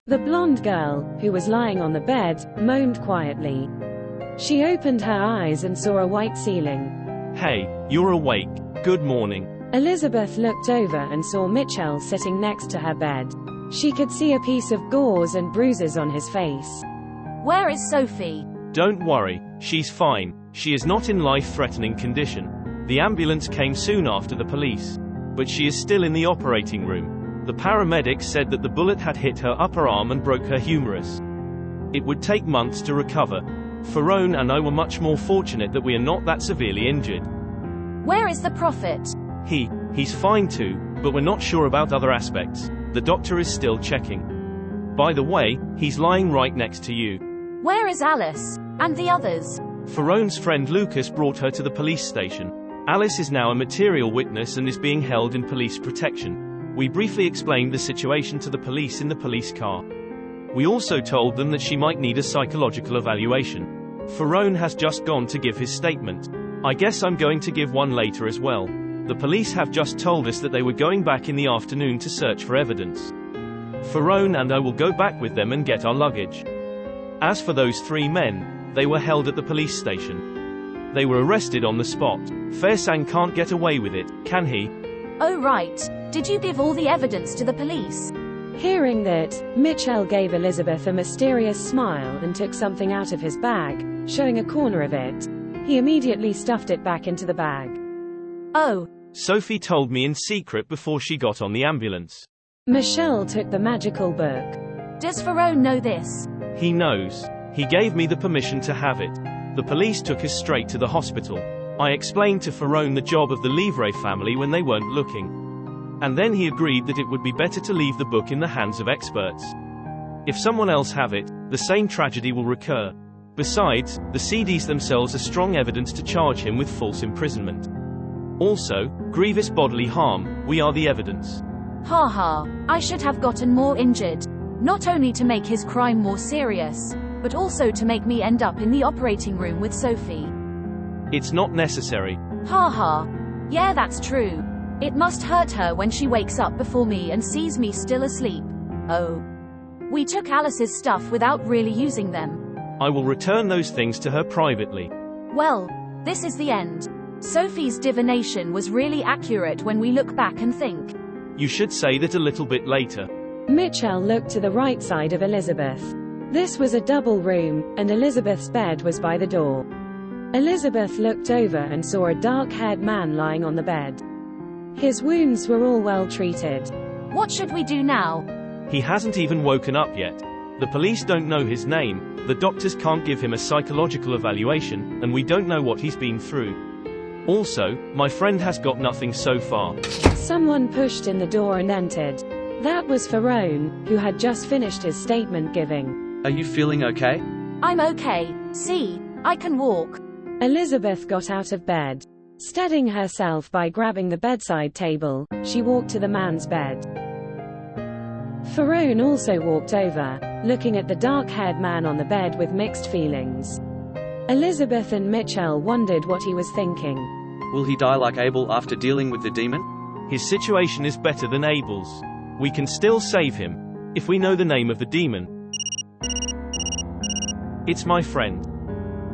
The blonde girl, who was lying on the bed, moaned quietly. She opened her eyes and saw a white ceiling. Hey, you're awake. Good morning. Elizabeth looked over and saw Mitchell sitting next to her bed. She could see a piece of gauze and bruises on his face. Where is Sophie? Don't worry, she's fine. She is not in life-threatening condition. The ambulance came soon after the police. But she is still in the operating room. The paramedics said that the bullet had hit her upper arm and broke her humerus. It would take months to recover. Ferone and I were much more fortunate that we are not that severely injured. Where is the prophet? He's fine too, but we're not sure about other aspects. The doctor is still checking. By the way, he's lying right next to you. Where is Alice? And the others? Ferone's friend Lucas brought her to the police station. Alice is now a material witness and is being held in police protection. We briefly explained the situation to the police in the police car. We also told them that she might need a psychological evaluation. Ferone has just gone to give his statement. I guess I'm going to give one later as well. The police have just told us that they were going back in the afternoon to search for evidence. Ferone and I will go back with them and get our luggage. As for those 3 men, they were held at the police station. They were arrested on the spot. Faisang can't get away with it, can he? Oh right. Did you give all the evidence to the police? Hearing that, Mitchell gave Elizabeth a mysterious smile and took something out of his bag, showing a corner of it. He immediately stuffed it back into the bag. Oh. Sophie told me in secret before she got on the ambulance. Michelle took the magical book. Does Ferone know this? He knows. He gave me the permission to have it. The police took us straight to the hospital. I explained to Ferone the job of the Livre family when they weren't looking. And then he agreed that it would be better to leave the book in the hands of experts. If someone else have it, the same tragedy will recur. Besides, the CDs themselves are strong evidence to charge him with false imprisonment. Also, grievous bodily harm, we are the evidence. Ha ha, I should have gotten more injured. Not only to make his crime more serious, but also to make me end up in the operating room with Sophie. It's not necessary. Ha ha. Yeah, that's true. It must hurt her when she wakes up before me and sees me still asleep. Oh. We took Alice's stuff without really using them. I will return those things to her privately. Well, this is the end. Sophie's divination was really accurate when we look back and think. You should say that a little bit later. Mitchell looked to the right side of Elizabeth. This was a double room, and Elizabeth's bed was by the door. Elizabeth looked over and saw a dark-haired man lying on the bed. His wounds were all well treated. What should we do now? He hasn't even woken up yet. The police don't know his name, the doctors can't give him a psychological evaluation, and we don't know what he's been through. Also, my friend has got nothing so far. Someone pushed in the door and entered. That was Ferone, who had just finished his statement giving. Are you feeling okay? I'm okay. See, I can walk. Elizabeth got out of bed. Steadying herself by grabbing the bedside table, she walked to the man's bed. Ferone also walked over, looking at the dark-haired man on the bed with mixed feelings. Elizabeth and Mitchell wondered what he was thinking. Will he die like Abel after dealing with the demon? His situation is better than Abel's. We can still save him. If we know the name of the demon. It's my friend.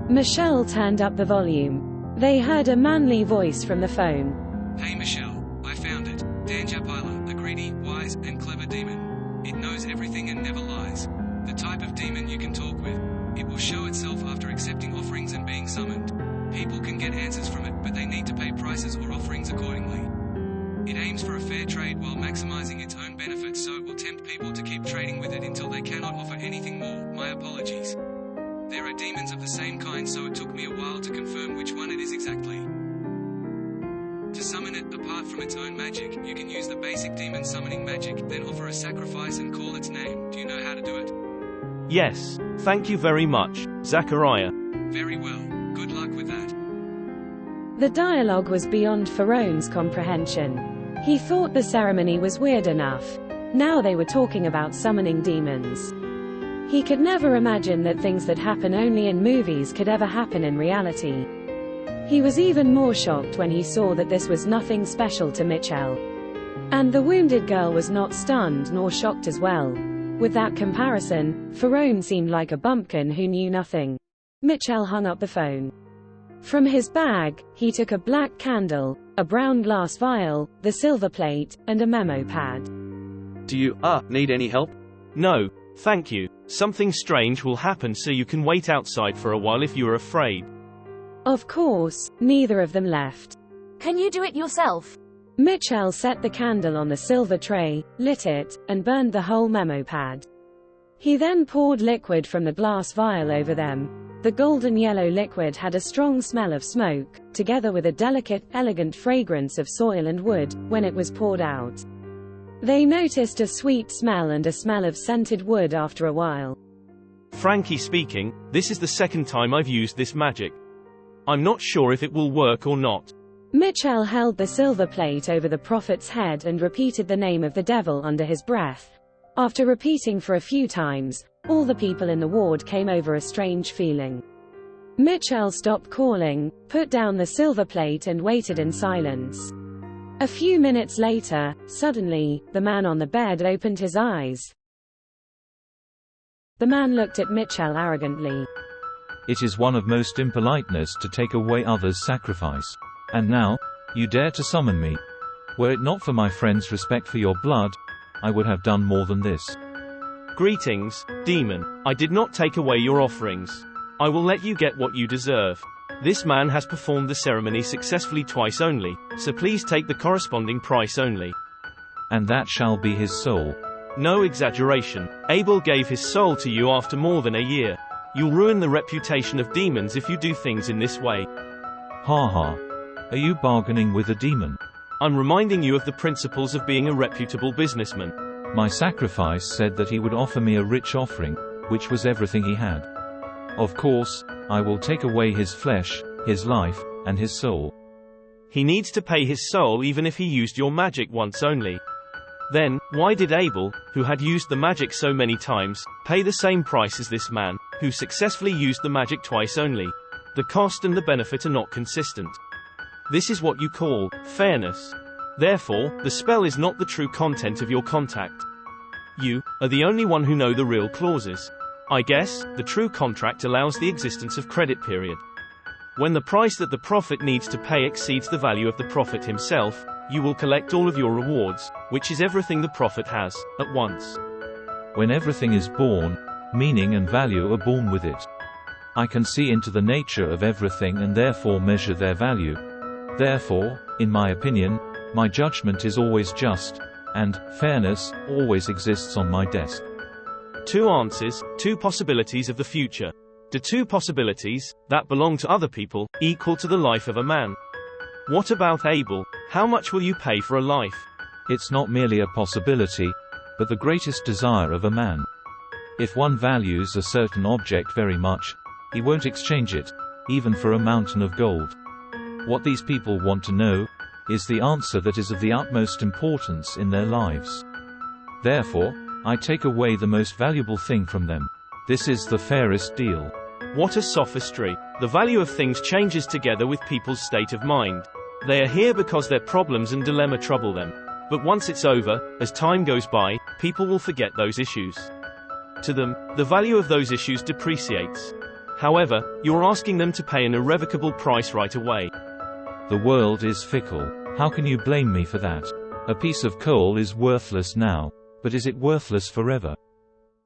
Michelle turned up the volume. They heard a manly voice from the phone. Hey Michelle, I found it. Danjapila, the greedy, wise, and clever demon. It knows everything and never lies. The type of demon you can talk with. It will show itself after accepting offerings and being summoned. People can get answers from it, but they need to pay prices or offerings accordingly. It aims for a fair trade while maximizing its own benefits, so it will tempt people to keep trading with it until they cannot offer anything more. My apologies. There are demons of the same kind, so it took me a while to confirm which one it is exactly. To summon it, apart from its own magic, you can use the basic demon summoning magic, then offer a sacrifice and call its name. Do you know how to do it? Yes, thank you very much, Zachariah. Very well. Good luck with that. The dialogue was beyond Ferone's comprehension. He thought the ceremony was weird enough. Now they were talking about summoning demons. He could never imagine that things that happen only in movies could ever happen in reality. He was even more shocked when he saw that this was nothing special to Mitchell. And the wounded girl was not stunned nor shocked as well. With that comparison, Ferone seemed like a bumpkin who knew nothing. Mitchell hung up the phone. From his bag, he took a black candle, a brown glass vial, the silver plate, and a memo pad. Do you, need any help? No, thank you. Something strange will happen, so you can wait outside for a while if you are afraid. Of course, neither of them left. Can you do it yourself? Mitchell set the candle on the silver tray, lit it, and burned the whole memo pad. He then poured liquid from the glass vial over them. The golden yellow liquid had a strong smell of smoke, together with a delicate, elegant fragrance of soil and wood, when it was poured out. They noticed a sweet smell and a smell of scented wood after a while. Frankly speaking, this is the second time I've used this magic. I'm not sure if it will work or not. Mitchell held the silver plate over the prophet's head and repeated the name of the devil under his breath. After repeating for a few times, all the people in the ward came over a strange feeling. Mitchell stopped calling, put down the silver plate and waited in silence. A few minutes later, suddenly, the man on the bed opened his eyes. The man looked at Mitchell arrogantly. It is one of most impoliteness to take away others' sacrifice. And now, you dare to summon me. Were it not for my friend's respect for your blood, I would have done more than this. Greetings, demon. I did not take away your offerings. I will let you get what you deserve. This man has performed the ceremony successfully twice only, so please take the corresponding price only. And that shall be his soul. No exaggeration. Abel gave his soul to you after more than a year. You'll ruin the reputation of demons if you do things in this way. Ha ha. Are you bargaining with a demon? I'm reminding you of the principles of being a reputable businessman. My sacrifice said that he would offer me a rich offering, which was everything he had. Of course, I will take away his flesh, his life, and his soul. He needs to pay his soul even if he used your magic once only. Then, why did Abel, who had used the magic so many times, pay the same price as this man, who successfully used the magic twice only? The cost and the benefit are not consistent. This is what you call fairness. Therefore, the spell is not the true content of your contract. You are the only one who know the real clauses. I guess, the true contract allows the existence of credit period. When the price that the prophet needs to pay exceeds the value of the prophet himself, you will collect all of your rewards, which is everything the prophet has, at once. When everything is born, meaning and value are born with it. I can see into the nature of everything and therefore measure their value. Therefore, in my opinion, my judgment is always just, and fairness always exists on my desk. Two answers, two possibilities of the future. The two possibilities, that belong to other people, equal to the life of a man. What about Abel? How much will you pay for a life? It's not merely a possibility, but the greatest desire of a man. If one values a certain object very much, he won't exchange it, even for a mountain of gold. What these people want to know is the answer that is of the utmost importance in their lives. Therefore, I take away the most valuable thing from them. This is the fairest deal. What a sophistry. The value of things changes together with people's state of mind. They are here because their problems and dilemma trouble them. But once it's over, as time goes by, people will forget those issues. To them, the value of those issues depreciates. However, you're asking them to pay an irrevocable price right away. The world is fickle. How can you blame me for that? A piece of coal is worthless now, but is it worthless forever?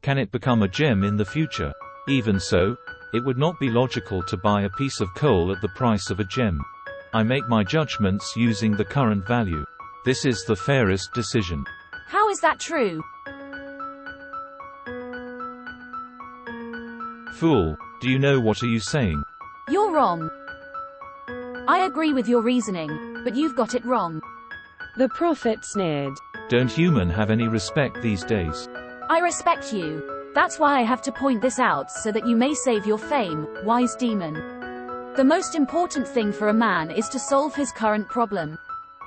Can it become a gem in the future? Even so, it would not be logical to buy a piece of coal at the price of a gem. I make my judgments using the current value. This is the fairest decision. How is that true? Fool, do you know what are you saying? You're wrong. I agree with your reasoning, but you've got it wrong. The prophet sneered. Don't humans have any respect these days? I respect you. That's why I have to point this out so that you may save your fame, wise demon. The most important thing for a man is to solve his current problem.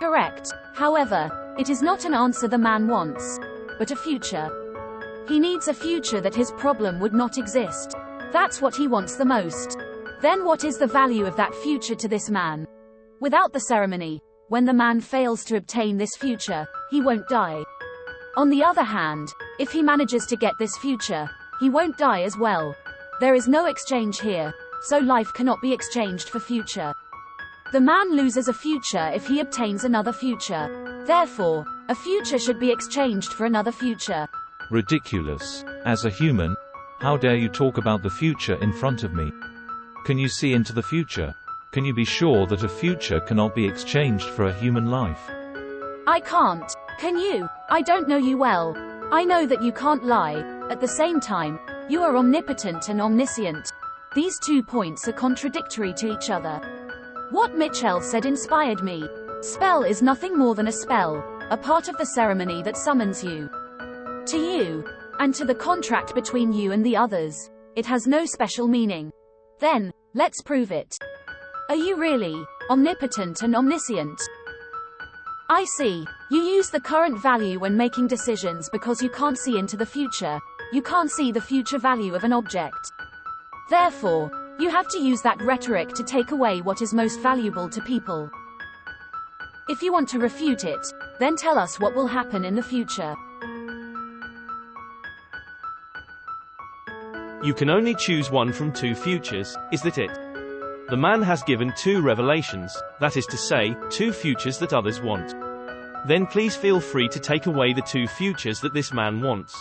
Correct. However, it is not an answer the man wants, but a future. He needs a future that his problem would not exist. That's what he wants the most. Then what is the value of that future to this man? Without the ceremony, when the man fails to obtain this future, he won't die. On the other hand, if he manages to get this future, he won't die as well. There is no exchange here, so life cannot be exchanged for future. The man loses a future if he obtains another future. Therefore, a future should be exchanged for another future. Ridiculous. As a human, how dare you talk about the future in front of me? Can you see into the future? Can you be sure that a future cannot be exchanged for a human life? I can't. Can you? I don't know you well. I know that you can't lie. At the same time, you are omnipotent and omniscient. These 2 points are contradictory to each other. What Mitchell said inspired me. Spell is nothing more than a spell, a part of the ceremony that summons you. To you, and to the contract between you and the others, it has no special meaning. Then, let's prove it. Are you really omnipotent and omniscient? I see. You use the current value when making decisions because you can't see into the future. You can't see the future value of an object. Therefore, you have to use that rhetoric to take away what is most valuable to people. If you want to refute it, then tell us what will happen in the future. You can only choose one from 2 futures, is that it? The man has given 2 revelations, that is to say, 2 futures that others want. Then please feel free to take away the 2 futures that this man wants.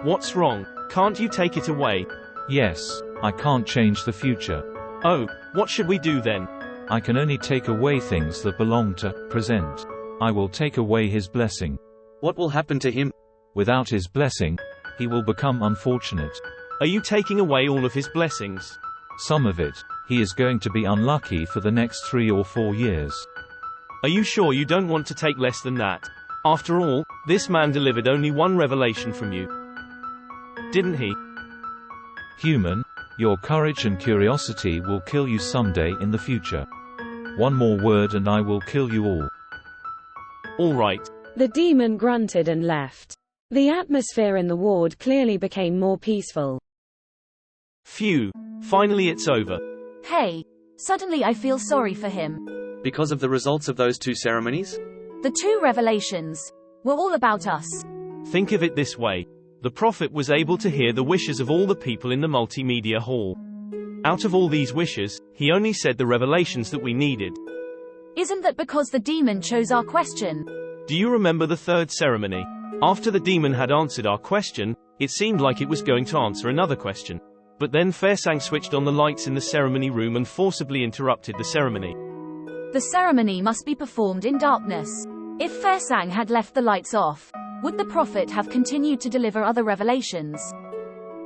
What's wrong? Can't you take it away? Yes, I can't change the future. Oh, what should we do then? I can only take away things that belong to present. I will take away his blessing. What will happen to him? Without his blessing, he will become unfortunate. Are you taking away all of his blessings? Some of it. He is going to be unlucky for the next 3 or 4 years. Are you sure you don't want to take less than that? After all, this man delivered only 1 revelation from you. Didn't he? Human, your courage and curiosity will kill you someday in the future. One more word and I will kill you all. All right. The demon grunted and left. The atmosphere in the ward clearly became more peaceful. Phew. Finally it's over. Hey. Suddenly I feel sorry for him. Because of the results of those 2 ceremonies? The 2 revelations were all about us. Think of it this way. The prophet was able to hear the wishes of all the people in the multimedia hall. Out of all these wishes, he only said the revelations that we needed. Isn't that because the demon chose our question? Do you remember the 3rd ceremony? After the demon had answered our question, it seemed like it was going to answer another question. But then Farsang switched on the lights in the ceremony room and forcibly interrupted the ceremony. The ceremony must be performed in darkness. If Farsang had left the lights off, would the prophet have continued to deliver other revelations?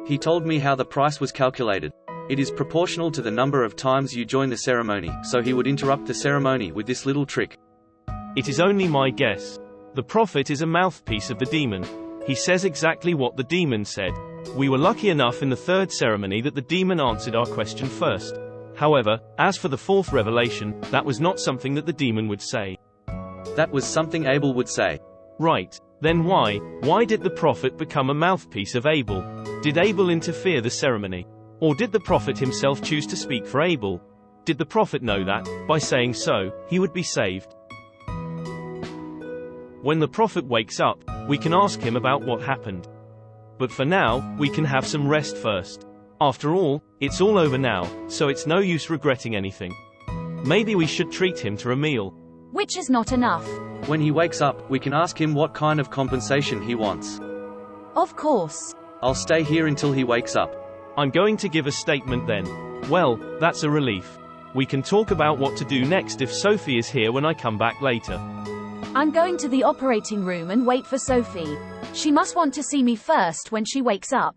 He told me how the price was calculated. It is proportional to the number of times you join the ceremony, so he would interrupt the ceremony with this little trick. It is only my guess. The prophet is a mouthpiece of the demon. He says exactly what the demon said. We were lucky enough in the 3rd ceremony that the demon answered our question first. However, as for the 4th revelation, that was not something that the demon would say. That was something Abel would say. Right. Then why did the prophet become a mouthpiece of Abel? Did Abel interfere the ceremony? Or did the prophet himself choose to speak for Abel? Did the prophet know that, by saying so, he would be saved? When the prophet wakes up, we can ask him about what happened. But for now, we can have some rest first. After all, it's all over now, so it's no use regretting anything. Maybe we should treat him to a meal. Which is not enough. When he wakes up, we can ask him what kind of compensation he wants. Of course. I'll stay here until he wakes up. I'm going to give a statement then. Well, that's a relief. We can talk about what to do next if Sophie is here when I come back later. I'm going to the operating room and wait for Sophie. She must want to see me first when she wakes up.